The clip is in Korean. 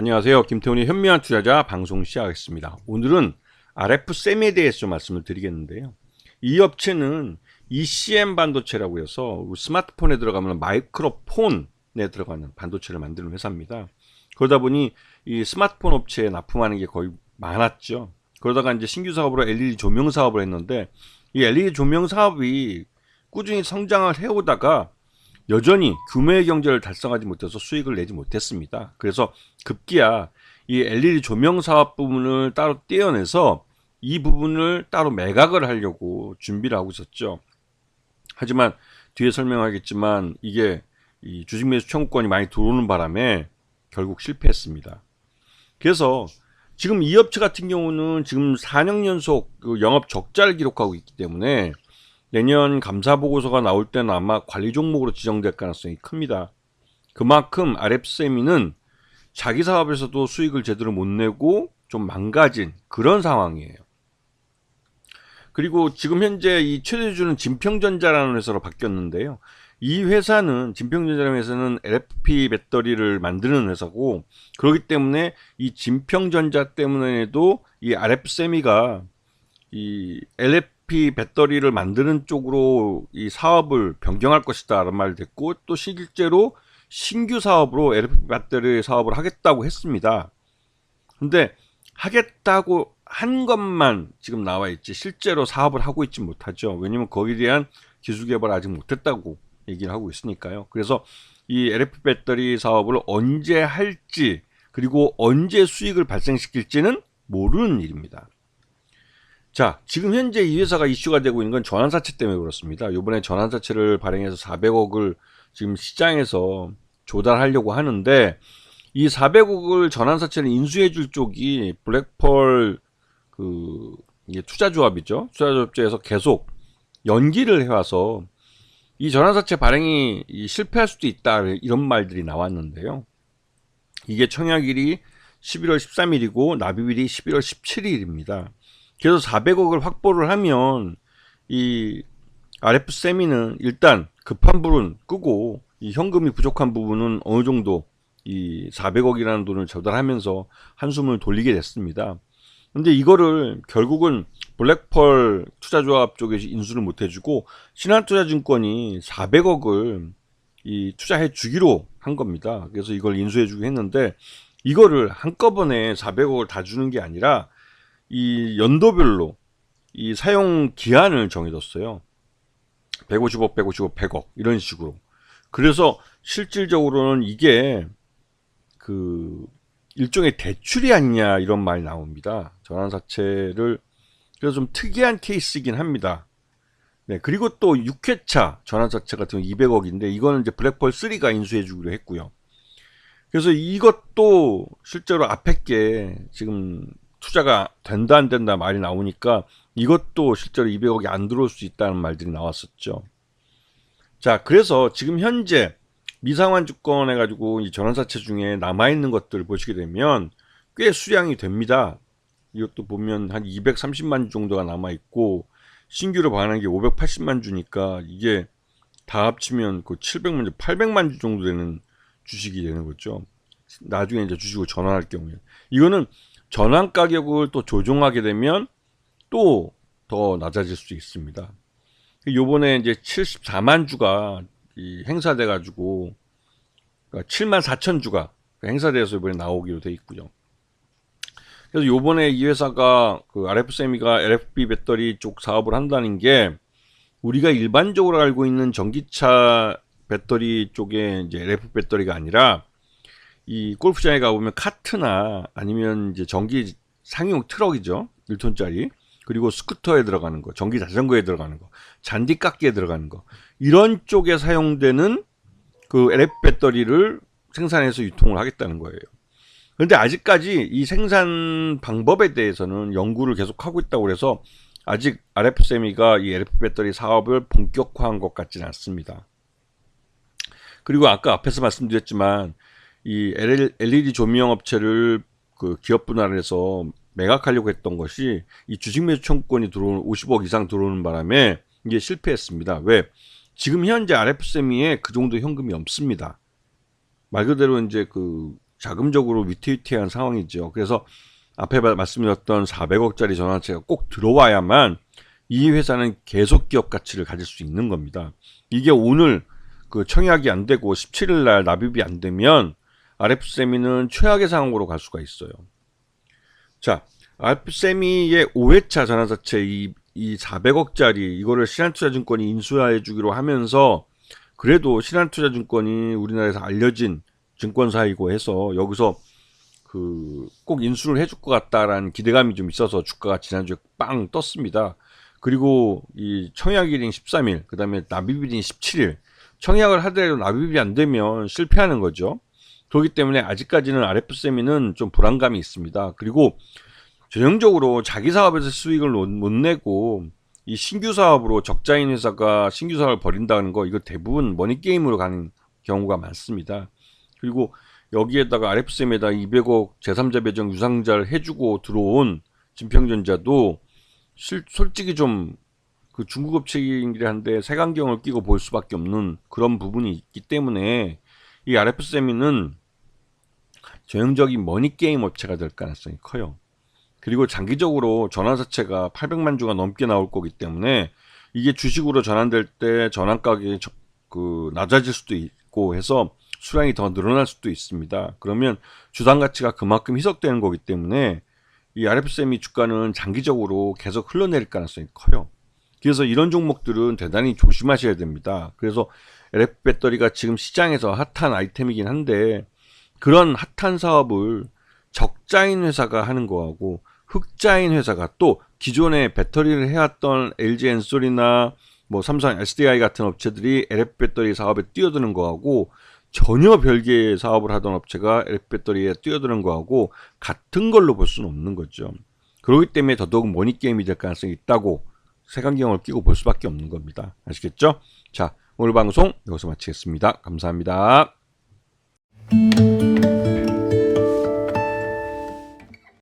안녕하세요. 김태훈의 현명한 투자자 방송 시작하겠습니다. 오늘은 RF셈에 대해서 좀 말씀을 드리겠는데요. 이 업체는 ECM 반도체라고 해서 스마트폰에 들어가면 마이크로폰에 들어가는 반도체를 만드는 회사입니다. 그러다 보니 이 스마트폰 업체에 납품하는 게 거의 많았죠. 그러다가 이제 신규 사업으로 LED 조명 사업을 했는데 이 LED 조명 사업이 꾸준히 성장을 해오다가 여전히 규모의 경제를 달성하지 못해서 수익을 내지 못했습니다. 그래서 급기야 이 LED 조명 사업 부분을 따로 떼어내서 이 부분을 따로 매각을 하려고 준비를 하고 있었죠. 하지만 뒤에 설명하겠지만 이게 이 주식 매수 청구권이 많이 들어오는 바람에 결국 실패했습니다. 그래서 지금 이 업체 같은 경우는 지금 4년 연속 영업 적자를 기록하고 있기 때문에 내년 감사보고서가 나올 때는 아마 관리 종목으로 지정될 가능성이 큽니다. 그만큼 RF세미는 자기 사업에서도 수익을 제대로 못 내고 좀 망가진 그런 상황이에요. 그리고 지금 현재 이 최대주주는 진평전자라는 회사로 바뀌었는데요. 이 회사는 진평전자라는 회사는 LFP 배터리를 만드는 회사고, 그렇기 때문에 이 진평전자 때문에도 이 RF세미가 이 LFP 배터리를 만드는 쪽으로 이 사업을 변경할 것이다 라는 말을 듣고, 또 실제로 신규 사업으로 LFP 배터리 사업을 하겠다고 했습니다. 근데 하겠다고 한 것만 지금 나와 있지 실제로 사업을 하고 있지 못하죠. 왜냐면 거기에 대한 기술 개발을 아직 못했다고 얘기를 하고 있으니까요. 그래서 이 LFP 배터리 사업을 언제 할지, 그리고 언제 수익을 발생시킬지는 모르는 일입니다. 자, 지금 현재 이 회사가 이슈가 되고 있는 건 전환사채 때문에 그렇습니다. 이번에 전환사채를 발행해서 400억을 지금 시장에서 조달하려고 하는데, 이 400억을 전환사채를 인수해줄 쪽이 블랙펄 이게 투자조합이죠. 투자조합제에서 계속 연기를 해와서 이 전환사채 발행이 실패할 수도 있다 이런 말들이 나왔는데요. 이게 청약일이 11월 13일이고 납입일이 11월 17일입니다. 그래서 400억을 확보를 하면 이 RF세미는 일단 급한 불은 끄고 이 현금이 부족한 부분은 어느 정도 이 400억이라는 돈을 조달하면서 한숨을 돌리게 됐습니다. 근데 이거를 결국은 블랙펄 투자조합 쪽에서 인수를 못 해주고 신한투자증권이 400억을 이 투자해 주기로 한 겁니다. 그래서 이걸 인수해 주기로 했는데, 이거를 한꺼번에 400억을 다 주는 게 아니라 이 연도별로 이 사용 기한을 정해뒀어요. 150억, 150억, 100억 이런 식으로. 그래서 실질적으로는 이게 일종의 대출이 아니냐 이런 말이 나옵니다. 전환사채를. 그래서 좀 특이한 케이스이긴 합니다. 네, 그리고 또 6회차 전환사채 같은 경우 200억인데 이거는 이제 블랙펄 3가 인수해 주기로 했고요. 그래서 이것도 실제로 앞에 게 지금 투자가 된다 안 된다 말이 나오니까 이것도 실제로 200억이 안 들어올 수 있다는 말들이 나왔었죠. 자, 그래서 지금 현재 미상환 주권 해가지고 이 전환사채 중에 남아있는 것들을 보시게 되면 꽤 수량이 됩니다. 이것도 보면 한 230만 주 정도가 남아있고, 신규로 반환한 게 580만 주니까 이게 다 합치면 그 700만 주, 800만 주 정도 되는 주식이 되는 거죠. 나중에 이제 주식을 전환할 경우에. 이거는 전환 가격을 또 조정하게 되면 또 더 낮아질 수 있습니다. 요번에 이제 74만 주가 행사돼 가지고, 그러니까 7만 4천 주가 행사돼서 이번에 나오기로 돼 있고요. 그래서 요번에 이 회사가 RF세미가 LFP 배터리 쪽 사업을 한다는 게, 우리가 일반적으로 알고 있는 전기차 배터리 쪽에 이제 LFP 배터리가 아니라 이 골프장에 가보면 카트나 아니면 이제 전기 상용 트럭이죠. 1톤짜리. 그리고 스쿠터에 들어가는 거, 전기 자전거에 들어가는 거, 잔디깎기에 들어가는 거, 이런 쪽에 사용되는 LFP 배터리를 생산해서 유통을 하겠다는 거예요. 그런데 아직까지 이 생산 방법에 대해서는 연구를 계속 하고 있다고 해서 아직 RF세미가 이 LFP 배터리 사업을 본격화한 것 같지는 않습니다. 그리고 아까 앞에서 말씀드렸지만 이 LED 조명 업체를 기업 분할을 해서 매각하려고 했던 것이 이 주식 매수 청구권이 들어오는 50억 이상 들어오는 바람에 이게 실패했습니다. 왜? 지금 현재 RF세미에 그 정도 현금이 없습니다. 말 그대로 이제 자금적으로 위태위태한 상황이죠. 그래서 앞에 말씀드렸던 400억짜리 전환사채가 꼭 들어와야만 이 회사는 계속 기업 가치를 가질 수 있는 겁니다. 이게 오늘 그 청약이 안 되고 17일 날 납입이 안 되면 RF세미는 최악의 상황으로 갈 수가 있어요. 자, RF세미의 5회차 전환사채 이 400억짜리 이거를 신한투자증권이 인수해 주기로 하면서 그래도 신한투자증권이 우리나라에서 알려진 증권사이고 해서 여기서 그 꼭 인수를 해줄 것 같다라는 기대감이 좀 있어서 주가가 지난주에 빵 떴습니다. 그리고 이 청약일인 13일, 그 다음에 납입일인 17일, 청약을 하더라도 납입이 안 되면 실패하는 거죠. 그렇기 때문에 아직까지는 RF세미는 좀 불안감이 있습니다. 그리고 전형적으로 자기 사업에서 수익을 못 내고 이 신규 사업으로 적자인 회사가 신규 사업을 벌인다는 거, 이거 대부분 머니게임으로 가는 경우가 많습니다. 그리고 여기에다가 RF세미에다 200억 제3자 배정 유상자를 해주고 들어온 진평전자도 솔직히 좀 그 중국 업체이긴 한데 색안경을 끼고 볼 수밖에 없는 그런 부분이 있기 때문에 이 RF세미는 전형적인 머니게임 업체가 될 가능성이 커요. 그리고 장기적으로 전환사채가 800만 주가 넘게 나올 거기 때문에 이게 주식으로 전환될 때 전환 가격이 낮아질 수도 있고 해서 수량이 더 늘어날 수도 있습니다. 그러면 주당 가치가 그만큼 희석되는 거기 때문에 이 RF세미 주가는 장기적으로 계속 흘러내릴 가능성이 커요. 그래서 이런 종목들은 대단히 조심하셔야 됩니다. 그래서 LF 배터리가 지금 시장에서 핫한 아이템이긴 한데 그런 핫한 사업을 적자인 회사가 하는 거하고 흑자인 회사가 또 기존에 배터리를 해왔던 LG 엔솔이나 뭐 삼성 SDI 같은 업체들이 LF 배터리 사업에 뛰어드는 거하고 전혀 별개의 사업을 하던 업체가 LF 배터리에 뛰어드는 거하고 같은 걸로 볼 수는 없는 거죠. 그렇기 때문에 더더욱 머니게임이 될 가능성이 있다고 색안경을 끼고 볼 수밖에 없는 겁니다. 아시겠죠? 자, 오늘 방송 여기서 마치겠습니다. 감사합니다.